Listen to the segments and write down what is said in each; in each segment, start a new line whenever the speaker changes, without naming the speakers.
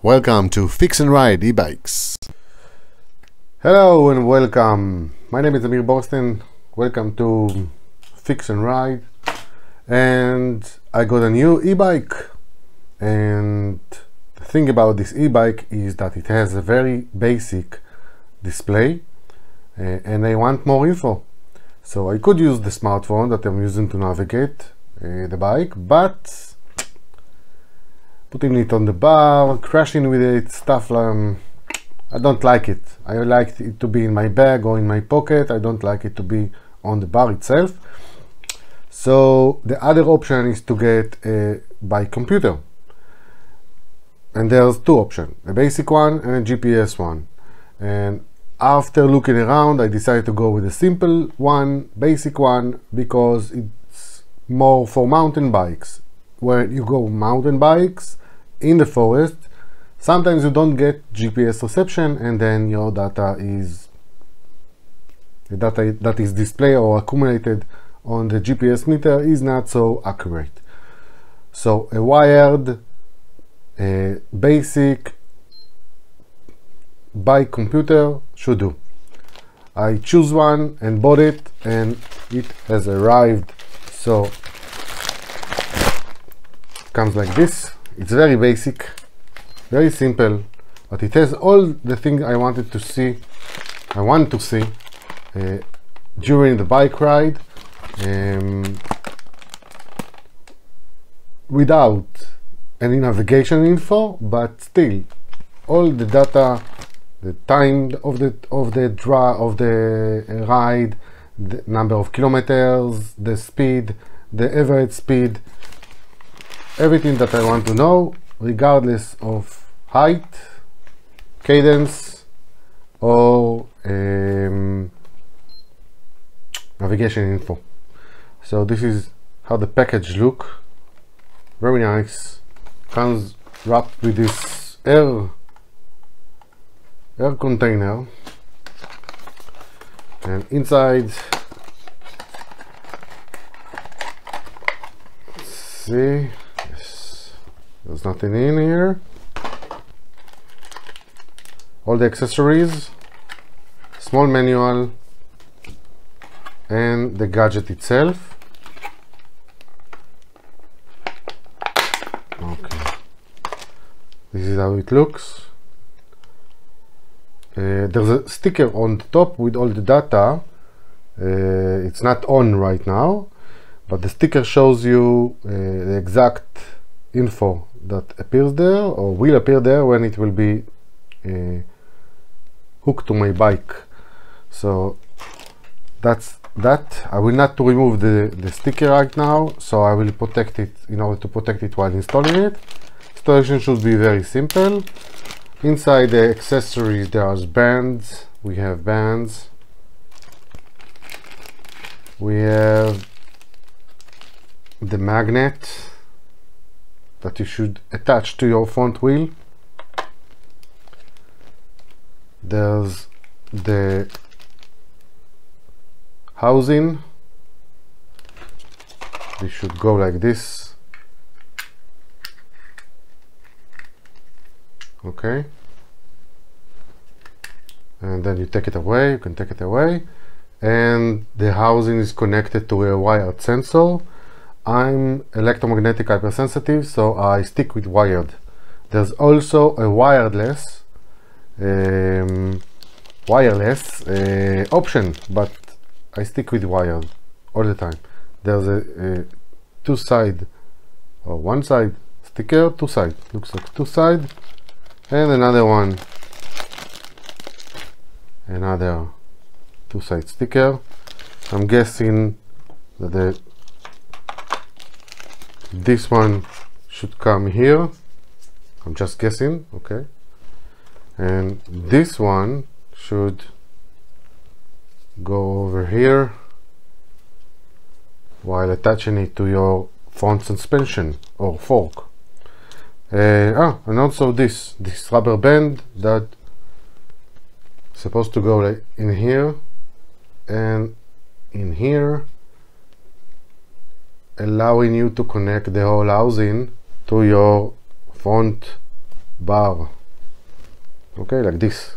Welcome to Fix and Ride e-bikes.
Hello and welcome. My name is Amir Borsten. Welcome to Fix and Ride. And I got a new e-bike. And the thing about this e-bike is that it has a very basic display. And I want more info. So I could use the smartphone that I'm using to navigate the bike, but putting it on the bar, crashing with it, stuff I don't like it. I like it to be in my bag or in my pocket. I don't like it to be on the bar itself. So the other option is to get a bike computer. And there's two options, a basic one and a GPS one. And after looking around, I decided to go with a simple one, basic one, because it's more for mountain bikes. When you go mountain bikes in the forest, sometimes you don't get GPS reception, and then your data that is displayed or accumulated on the GPS meter is not so accurate. So a wired, basic bike computer should do. I choose one and bought it, and it has arrived. So it comes like this. It's very basic, very simple, but it has all the things I want to see during the bike ride, without any navigation info, but still all the data, the time of the ride, the number of kilometers, the speed, the average speed, everything that I want to know, regardless of height, cadence, or navigation info. So this is how the package look. Very nice. Comes wrapped with this air container, and inside, let's see. There's nothing in here. All the accessories, small manual, and the gadget itself. Okay, this is how it looks. There's a sticker on the top with all the data. It's not on right now, but the sticker shows you the exact info that appears there or will appear there when it will be hooked to my bike. So that's that. I will not remove the sticker right now, so I will protect it in order to protect it while installing it. Installation should be very simple. Inside the accessories there are bands. We have bands. We have the magnet that you should attach to your front wheel. There's the housing. This should go like this. Okay. And then you take it away. You can take it away. And the housing is connected to a wired sensor. I'm electromagnetic hypersensitive, so I stick with wired. There's also a wireless option, but I stick with wired all the time. There's a one side sticker, two side, looks like two side, and another one, another two side sticker. I'm guessing that this one should come here. I'm just guessing, okay. And this one should go over here while attaching it to your front suspension or fork. And also this rubber band that is supposed to go like in here and in here, allowing you to connect the whole housing to your front bar, okay, like this.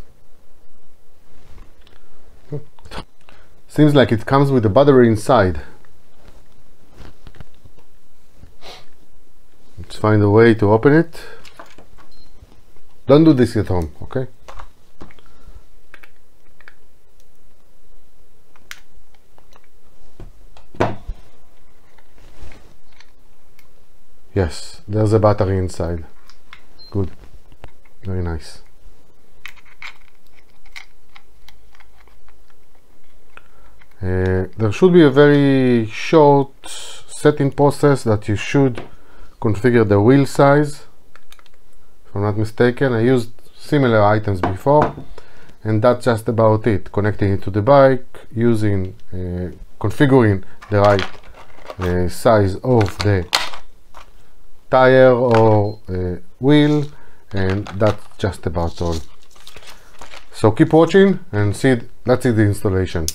Seems like it comes with a battery inside. Let's find a way to open it. Don't do this at home, okay? Yes, there's a battery inside. Good. Very nice. There should be a very short setting process that you should configure the wheel size. If I'm not mistaken, I used similar items before, and that's just about it. Connecting it to the bike, using configuring the right size of the tire or wheel, and that's just about all. So keep watching and see. Let's see the installation.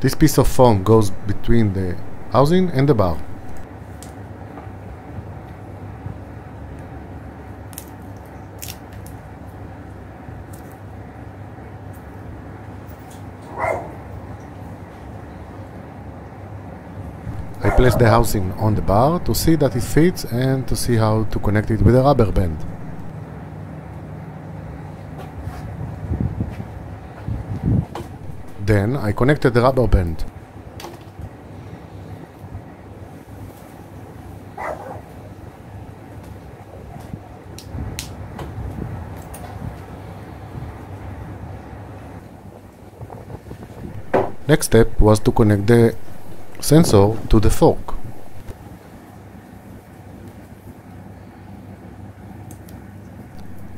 This piece of foam goes between the housing and the bar. I place the housing on the bar to see that it fits and to see how to connect it with a rubber band. Then I connected the rubber band. Next step was to connect the sensor to the fork.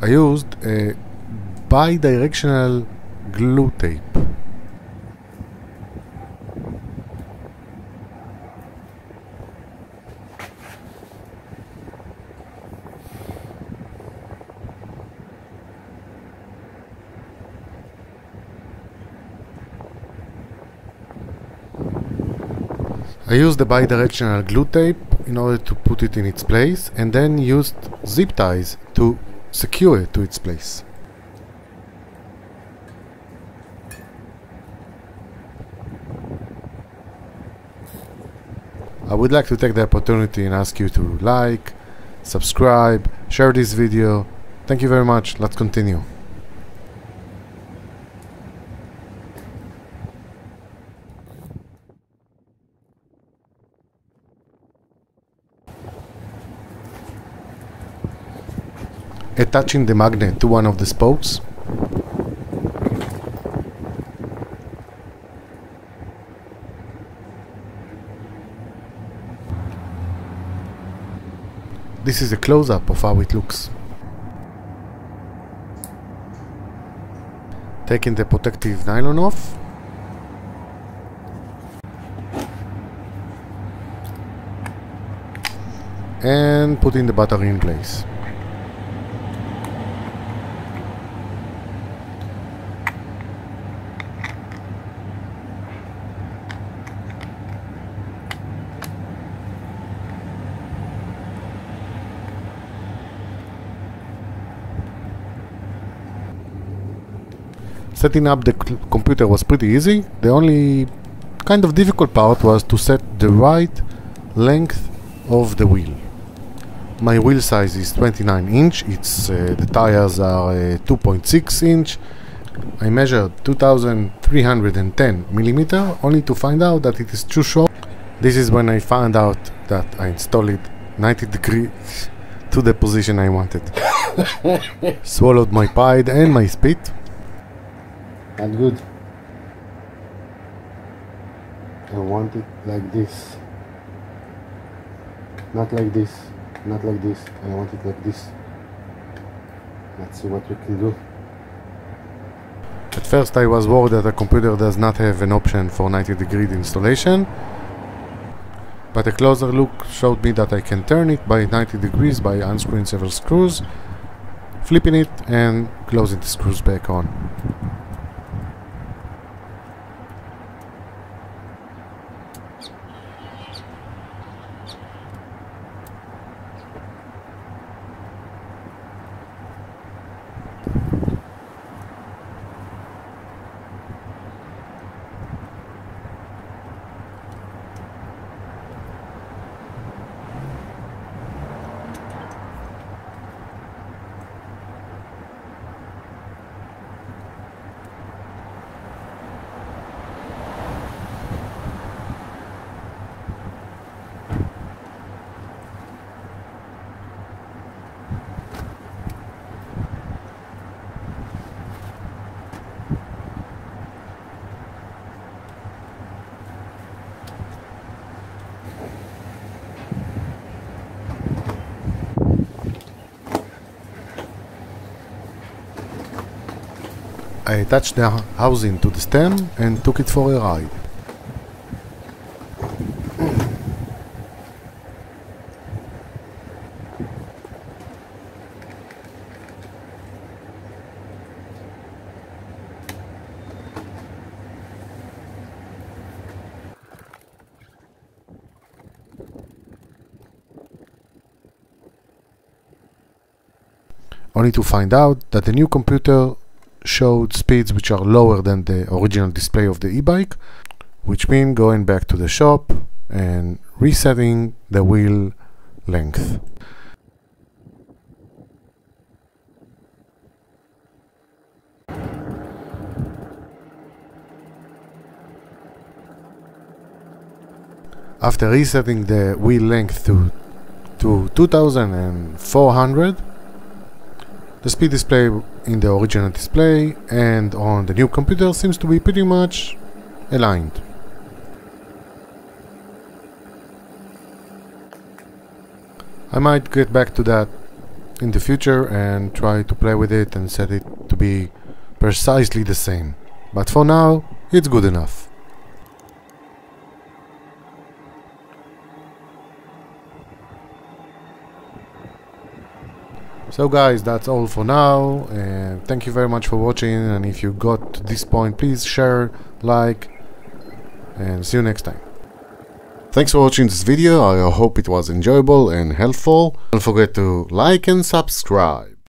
I used a bi-directional glue tape. I used the bi-directional glue tape in order to put it in its place, and then used zip ties to secure it to its place. I would like to take the opportunity and ask you to like, subscribe, share this video. Thank you very much. Let's continue. Attaching the magnet to one of the spokes. This is a close-up of how it looks. Taking the protective nylon off. And putting the battery in place. Setting up the computer was pretty easy. The only kind of difficult part was to set the right length of the wheel. My wheel size is 29 inch. The tires are 2.6 inch. I measured 2310 millimeter, only to find out that it is too short. This is when I found out that I installed it 90 degrees to the position I wanted. Swallowed my pride and my spit. And good. I want it like this. Not like this. Not like this. I want it like this. Let's see what we can do. At first I was worried that the computer does not have an option for 90-degree installation, but a closer look showed me that I can turn it by 90 degrees by unscrewing several screws, flipping it and closing the screws back on. I attached the housing to the stem and took it for a ride. Only to find out that the new computer showed speeds which are lower than the original display of the e-bike, which means going back to the shop and resetting the wheel length. After resetting the wheel length to 2400, the speed display in the original display and on the new computer seems to be pretty much aligned. I might get back to that in the future and try to play with it and set it to be precisely the same, but for now it's good enough. So guys, that's all for now. Thank you very much for watching, and if you got to this point, please share, like, and see you next time.
Thanks for watching this video. I hope it was enjoyable and helpful. Don't forget to like and subscribe.